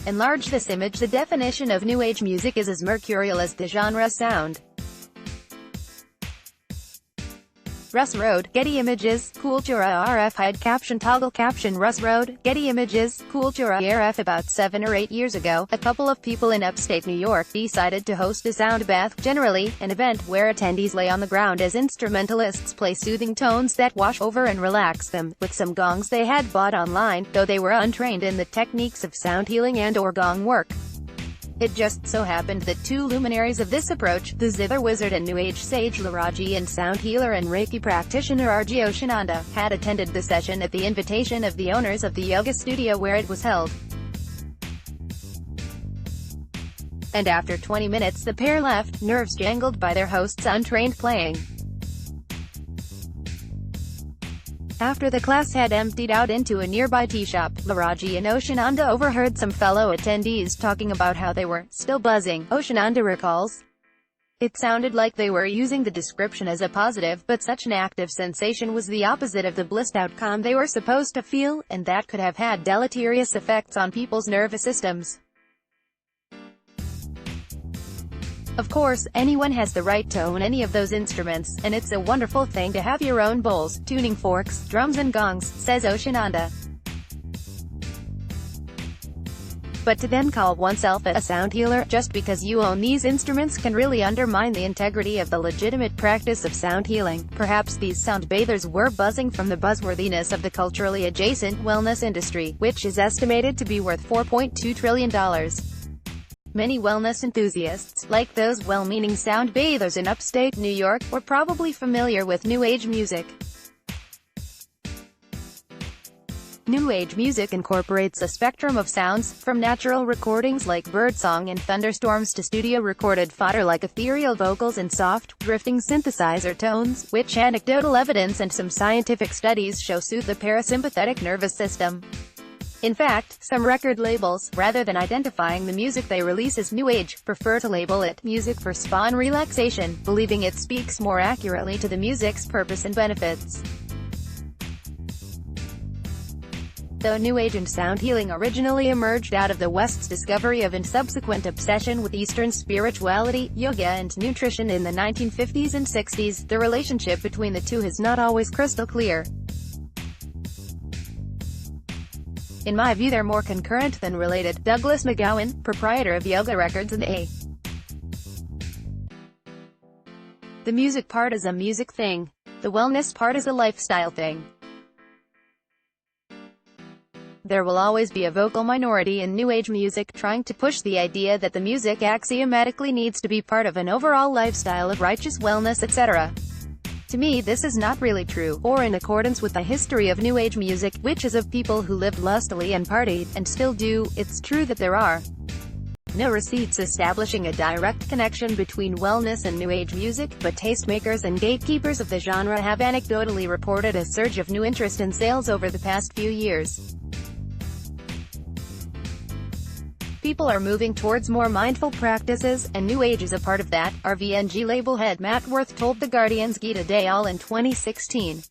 Enlarge this image. The definition of New Age music is as mercurial as the genre sound. Russ Rohde, Getty Images, Kultura RF hide caption toggle caption Russ Rohde, Getty Images, Kultura RF. About 7 or 8 years ago, a couple of people in upstate New York decided to host a sound bath, generally, an event where attendees lay on the ground as instrumentalists play soothing tones that wash over and relax them, with some gongs they had bought online, though they were untrained in the techniques of sound healing and/or gong work. It just so happened that two luminaries of this approach, the zither wizard and New Age sage Laraji and sound healer and Reiki practitioner R.J. Oshinanda, had attended the session at the invitation of the owners of the yoga studio where it was held. And after 20 minutes the pair left, nerves jangled by their host's untrained playing. After the class had emptied out into a nearby tea shop, Laraji and Oshinanda overheard some fellow attendees talking about how they were still buzzing. Oshinanda recalls, "It sounded like they were using the description as a positive, but such an active sensation was the opposite of the blissed outcome they were supposed to feel, and that could have had deleterious effects on people's nervous systems." Of course, anyone has the right to own any of those instruments, and it's a wonderful thing to have your own bowls, tuning forks, drums and gongs, says Oshinanda. But to then call oneself a sound healer, just because you own these instruments, can really undermine the integrity of the legitimate practice of sound healing. Perhaps these sound bathers were buzzing from the buzzworthiness of the culturally adjacent wellness industry, which is estimated to be worth $4.2 trillion. Many wellness enthusiasts, like those well-meaning sound bathers in upstate New York, were probably familiar with New Age music. New Age music incorporates a spectrum of sounds, from natural recordings like birdsong and thunderstorms to studio-recorded fodder like ethereal vocals and soft, drifting synthesizer tones, which anecdotal evidence and some scientific studies show soothe the parasympathetic nervous system. In fact, some record labels, rather than identifying the music they release as New Age, prefer to label it music for spa and relaxation, believing it speaks more accurately to the music's purpose and benefits. Though New Age and sound healing originally emerged out of the West's discovery of and subsequent obsession with Eastern spirituality, yoga and nutrition in the 1950s and 60s, the relationship between the two is not always crystal clear. In my view they're more concurrent than related. Douglas McGowan, proprietor of Yoga Records and A. The music part is a music thing. The wellness part is a lifestyle thing. There will always be a vocal minority in New Age music, trying to push the idea that the music axiomatically needs to be part of an overall lifestyle of righteous wellness, etc. To me this is not really true, or in accordance with the history of New Age music, which is of people who lived lustily and partied, and still do. It's true that there are no receipts establishing a direct connection between wellness and New Age music, but tastemakers and gatekeepers of the genre have anecdotally reported a surge of new interest in sales over the past few years. People are moving towards more mindful practices, and New Age is a part of that, RVNG label head Matt Worth told The Guardian's Geeta Dayal in 2016.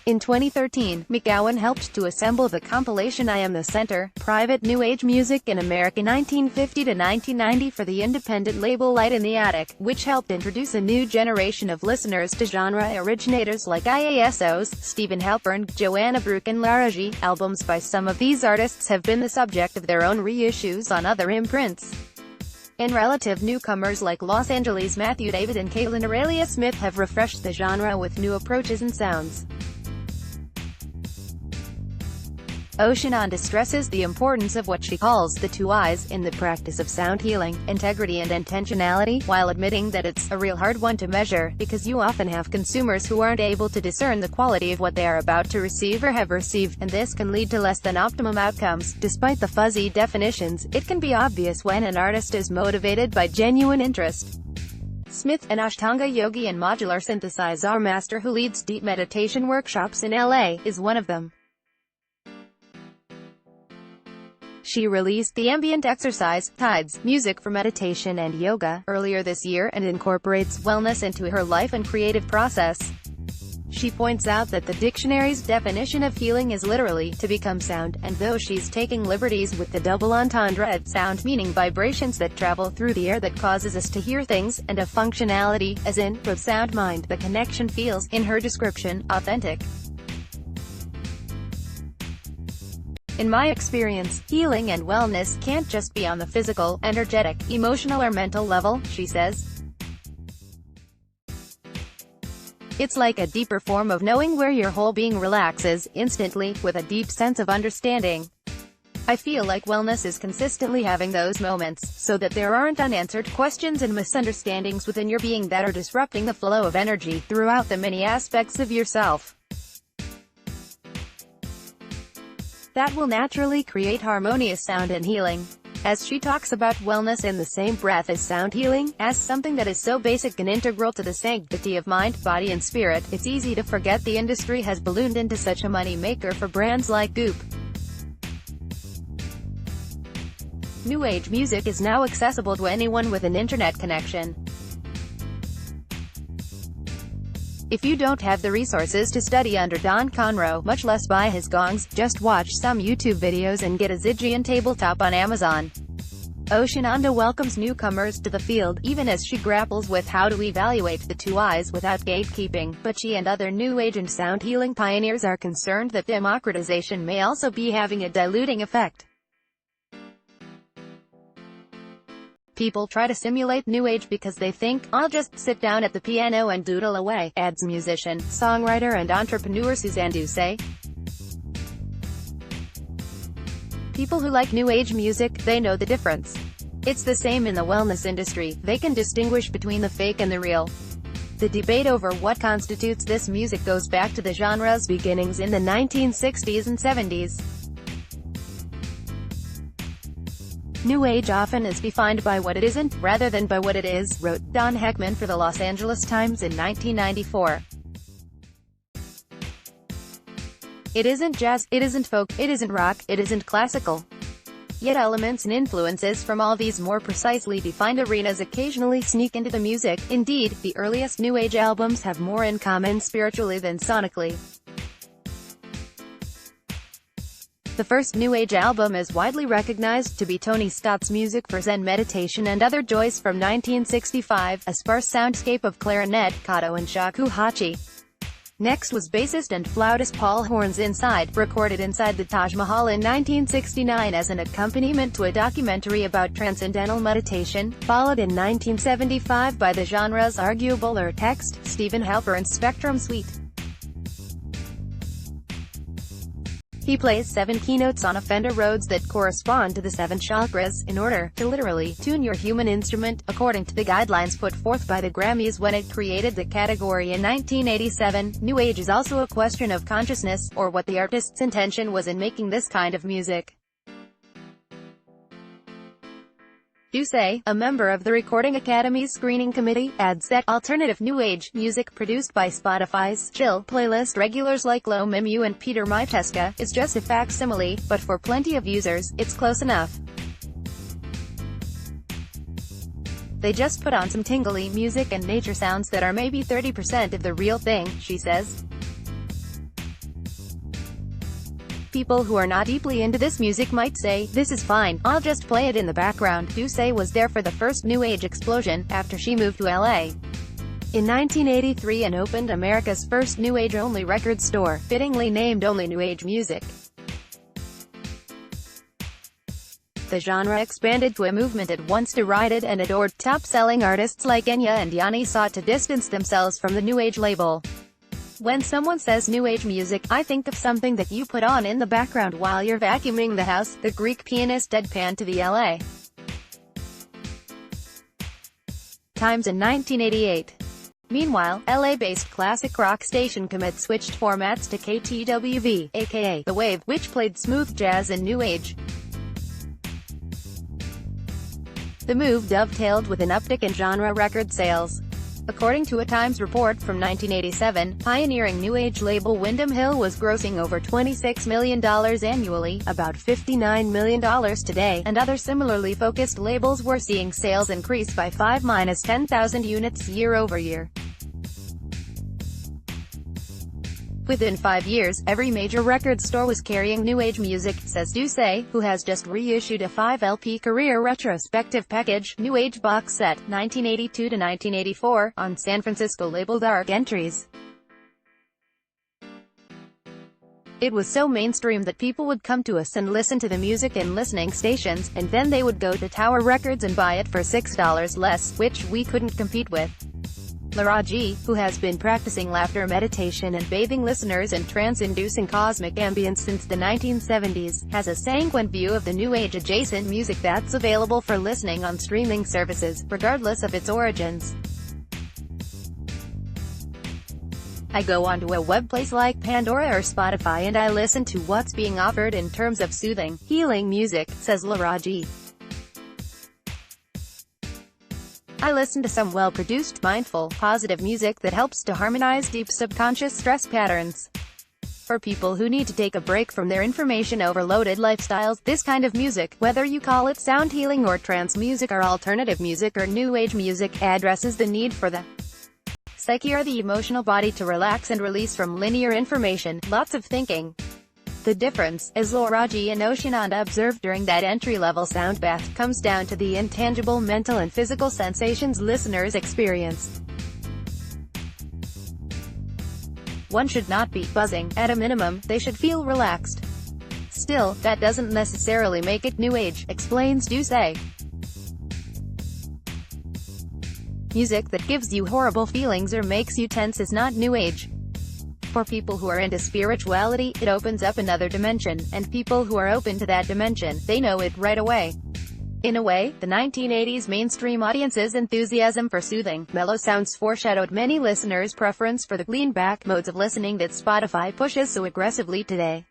In 2013, McGowan helped to assemble the compilation I Am the Center, Private New Age Music in America 1950 to 1990 for the independent label Light in the Attic, which helped introduce a new generation of listeners to genre originators like IASOs, Stephen Halpern, Joanna Brooke and Laraji. Albums by some of these artists have been the subject of their own reissues on other imprints. And relative newcomers like Los Angeles' Matthew David and Caitlin Aurelia Smith have refreshed the genre with new approaches and sounds. Oshinanda stresses the importance of what she calls the two I's in the practice of sound healing, integrity and intentionality, while admitting that it's a real hard one to measure, because you often have consumers who aren't able to discern the quality of what they are about to receive or have received, and this can lead to less than optimum outcomes. Despite the fuzzy definitions, it can be obvious when an artist is motivated by genuine interest. Smith, an Ashtanga yogi and modular synthesizer master who leads deep meditation workshops in LA, is one of them. She released the ambient exercise, Tides, music for meditation and yoga, earlier this year, and incorporates wellness into her life and creative process. She points out that the dictionary's definition of healing is literally, to become sound, and though she's taking liberties with the double entendre at sound, meaning vibrations that travel through the air that causes us to hear things, and a functionality, as in, of sound mind, the connection feels, in her description, authentic. In my experience, healing and wellness can't just be on the physical, energetic, emotional or mental level, she says. It's like a deeper form of knowing where your whole being relaxes, instantly, with a deep sense of understanding. I feel like wellness is consistently having those moments, so that there aren't unanswered questions and misunderstandings within your being that are disrupting the flow of energy throughout the many aspects of yourself. That will naturally create harmonious sound and healing. As she talks about wellness in the same breath as sound healing, as something that is so basic and integral to the sanctity of mind, body and spirit, it's easy to forget the industry has ballooned into such a money maker for brands like Goop. New Age music is now accessible to anyone with an internet connection. If you don't have the resources to study under Don Conroe, much less buy his gongs, just watch some YouTube videos and get a Zygian tabletop on Amazon. Oceananda welcomes newcomers to the field, even as she grapples with how to evaluate the two eyes without gatekeeping, but she and other New Age and sound healing pioneers are concerned that democratization may also be having a diluting effect. People try to simulate New Age because they think, I'll just sit down at the piano and doodle away, adds musician, songwriter and entrepreneur Suzanne Doucet. People who like New Age music, they know the difference. It's the same in the wellness industry, they can distinguish between the fake and the real. The debate over what constitutes this music goes back to the genre's beginnings in the 1960s and 70s. New Age often is defined by what it isn't, rather than by what it is, wrote Don Heckman for the Los Angeles Times in 1994. It isn't jazz, it isn't folk, it isn't rock, it isn't classical. Yet elements and influences from all these more precisely defined arenas occasionally sneak into the music. Indeed, the earliest New Age albums have more in common spiritually than sonically. The first New Age album is widely recognized to be Tony Scott's Music for Zen Meditation and Other Joys from 1965, a sparse soundscape of clarinet, koto and shakuhachi. Next was bassist and flautist Paul Horn's Inside, recorded inside the Taj Mahal in 1969 as an accompaniment to a documentary about transcendental meditation, followed in 1975 by the genre's arguable text, Stephen Halpern's Spectrum Suite. He plays 7 keynotes on a Fender Rhodes that correspond to the 7 chakras, in order to literally tune your human instrument, according to the guidelines put forth by the Grammys when it created the category in 1987. New Age is also a question of consciousness, or what the artist's intention was in making this kind of music. Doucet, a member of the Recording Academy's screening committee, adds that alternative New Age music produced by Spotify's Chill playlist regulars like Lo Mimu and Peter Myteska is just a facsimile, but for plenty of users, it's close enough. They just put on some tingly music and nature sounds that are maybe 30% of the real thing, she says. People who are not deeply into this music might say, this is fine, I'll just play it in the background. Doucet was there for the first New Age explosion, after she moved to LA in 1983 and opened America's first New Age-only record store, fittingly named Only New Age Music. The genre expanded to a movement it once derided and adored. Top-selling artists like Enya and Yanni sought to distance themselves from the New Age label. When someone says New Age music, I think of something that you put on in the background while you're vacuuming the house, the Greek pianist deadpanned to the LA Times in 1988. Meanwhile, LA-based classic rock station Commit switched formats to KTWV, aka The Wave, which played smooth jazz and New Age. The move dovetailed with an uptick in genre record sales. According to a Times report from 1987, pioneering New Age label Windham Hill was grossing over $26 million annually, about $59 million today, and other similarly focused labels were seeing sales increase by 5–10,000 units year over year. Within 5 years, every major record store was carrying new age music, says Ducey, who has just reissued a 5-LP career retrospective package, New Age Box Set, 1982 to 1984, on San Francisco label Dark Entries. It was so mainstream that people would come to us and listen to the music in listening stations, and then they would go to Tower Records and buy it for $6 less, which we couldn't compete with. Ruhde, who has been practicing laughter meditation and bathing listeners in trance-inducing cosmic ambience since the 1970s, has a sanguine view of the new age adjacent music that's available for listening on streaming services, regardless of its origins. I go onto a web place like Pandora or Spotify and I listen to what's being offered in terms of soothing, healing music, says Ruhde. I listen to some well-produced, mindful, positive music that helps to harmonize deep subconscious stress patterns. For people who need to take a break from their information-overloaded lifestyles, this kind of music, whether you call it sound healing or trance music or alternative music or new age music, addresses the need for the psyche or the emotional body to relax and release from linear information, lots of thinking. The difference, as Ruhde and Oceananda observed during that entry-level sound bath, comes down to the intangible mental and physical sensations listeners experience. One should not be buzzing. At a minimum, they should feel relaxed. Still, that doesn't necessarily make it new age, explains Ducey. Music that gives you horrible feelings or makes you tense is not new age. For people who are into spirituality, it opens up another dimension, and people who are open to that dimension, they know it right away. In a way, the 1980s mainstream audience's enthusiasm for soothing, mellow sounds foreshadowed many listeners' preference for the lean-back modes of listening that Spotify pushes so aggressively today.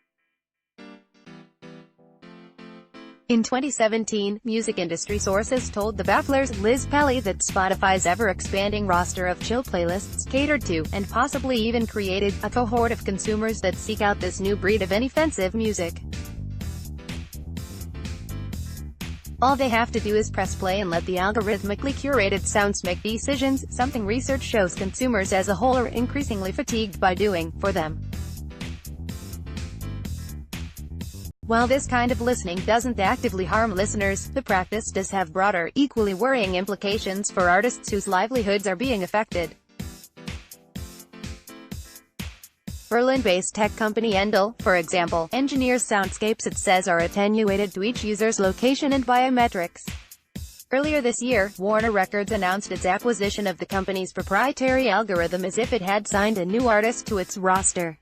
In 2017, music industry sources told The Baffler's Liz Pelly that Spotify's ever-expanding roster of chill playlists catered to, and possibly even created, a cohort of consumers that seek out this new breed of inoffensive music. All they have to do is press play and let the algorithmically curated sounds make decisions, something research shows consumers as a whole are increasingly fatigued by doing, for them. While this kind of listening doesn't actively harm listeners, the practice does have broader, equally worrying implications for artists whose livelihoods are being affected. Berlin-based tech company Endel, for example, engineers soundscapes it says are attenuated to each user's location and biometrics. Earlier this year, Warner Records announced its acquisition of the company's proprietary algorithm as if it had signed a new artist to its roster.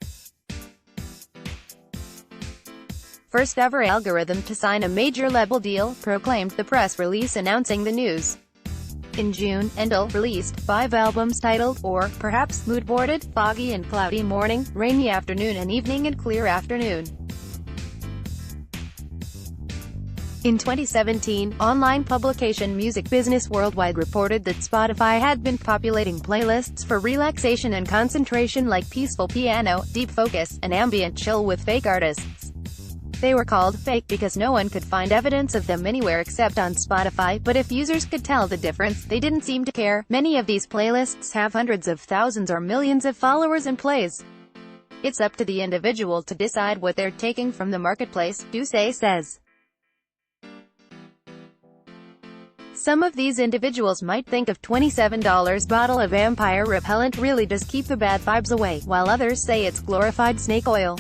First ever algorithm to sign a major label deal, proclaimed the press release announcing the news. In June, Endel released 5 albums titled, or, perhaps, Moodboarded, Foggy and Cloudy Morning, Rainy Afternoon and Evening and Clear Afternoon. In 2017, online publication Music Business Worldwide reported that Spotify had been populating playlists for relaxation and concentration like peaceful piano, deep focus, and ambient chill with fake artists. They were called fake because no one could find evidence of them anywhere except on Spotify, but if users could tell the difference, they didn't seem to care. Many of these playlists have hundreds of thousands or millions of followers and plays. It's up to the individual to decide what they're taking from the marketplace, Ducey says. Some of these individuals might think of $27 bottle of vampire repellent really does keep the bad vibes away, while others say it's glorified snake oil.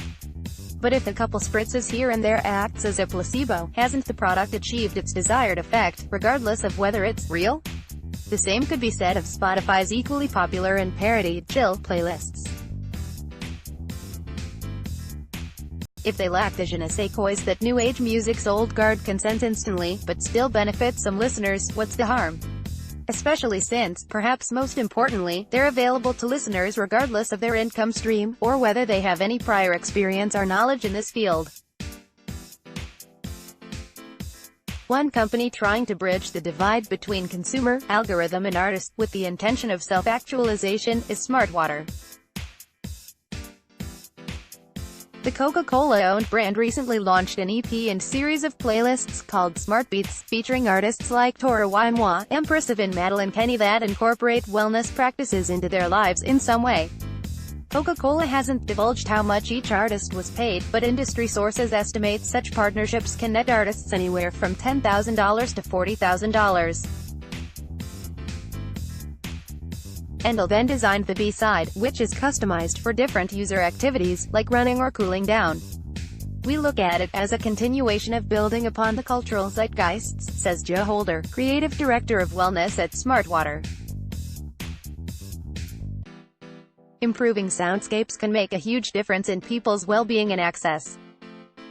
But if a couple spritzes here and there acts as a placebo, hasn't the product achieved its desired effect, regardless of whether it's real? The same could be said of Spotify's equally popular and parodied chill playlists. If they lack the je ne sais quoi that new age music's old guard can sense instantly, but still benefit some listeners, what's the harm? Especially since, perhaps most importantly, they're available to listeners regardless of their income stream, or whether they have any prior experience or knowledge in this field. One company trying to bridge the divide between consumer, algorithm and artist, with the intention of self-actualization, is Smartwater. The Coca-Cola-owned brand recently launched an EP and series of playlists called Smart Beats, featuring artists like Tora Waimwa, Empress of and Madeline Kenny that incorporate wellness practices into their lives in some way. Coca-Cola hasn't divulged how much each artist was paid, but industry sources estimate such partnerships can net artists anywhere from $10,000 to $40,000. Endel then designed the B-side, which is customized for different user activities, like running or cooling down. We look at it as a continuation of building upon the cultural zeitgeists, says Joe Holder, creative director of wellness at Smartwater. Improving soundscapes can make a huge difference in people's well-being and access.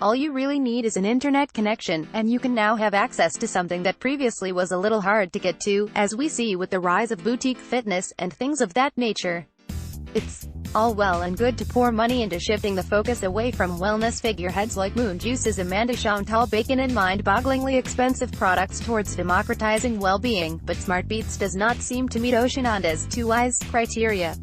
All you really need is an internet connection, and you can now have access to something that previously was a little hard to get to, as we see with the rise of boutique fitness, and things of that nature. It's all well and good to pour money into shifting the focus away from wellness figureheads like Moon Juice's Amanda Chantal Bacon and mind-bogglingly expensive products towards democratizing well-being, but SmartBeats does not seem to meet Oceananda's 2 Eyes criteria.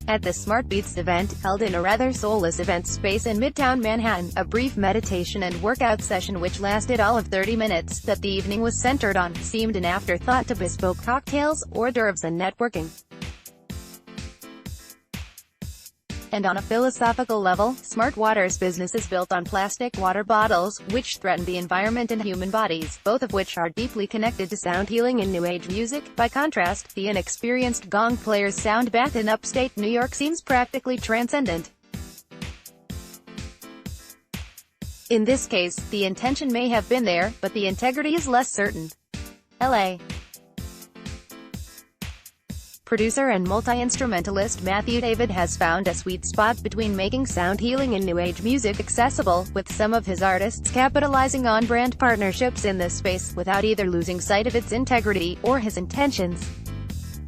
At the SmartBeats event, held in a rather soulless event space in Midtown Manhattan, a brief meditation and workout session which lasted all of 30 minutes, that the evening was centered on, seemed an afterthought to bespoke cocktails, hors d'oeuvres and networking. And on a philosophical level, Smartwater's business is built on plastic water bottles, which threaten the environment and human bodies, both of which are deeply connected to sound healing and New Age music. By contrast, the inexperienced gong player's sound bath in upstate New York seems practically transcendent. In this case, the intention may have been there, but the integrity is less certain. L.A. Producer and multi-instrumentalist Matthew David has found a sweet spot between making sound healing and New Age music accessible, with some of his artists capitalizing on brand partnerships in this space, without either losing sight of its integrity, or his intentions.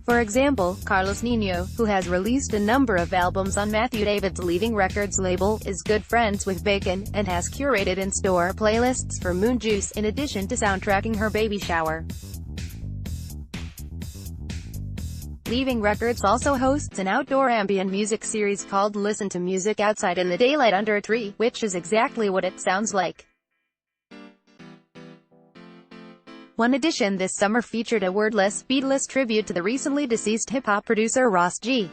For example, Carlos Nino, who has released a number of albums on Matthew David's Leaving Records label, is good friends with Bacon, and has curated in-store playlists for Moon Juice, in addition to soundtracking her baby shower. Leaving Records also hosts an outdoor ambient music series called Listen to Music Outside in the Daylight Under a Tree, which is exactly what it sounds like. One edition this summer featured a wordless, beatless tribute to the recently deceased hip-hop producer Ross G.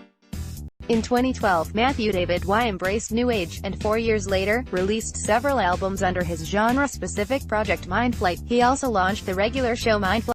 In 2012, Matthew David embraced New Age, and 4 years later, released several albums under his genre-specific project Mindflight. He also launched the regular show Mindflight.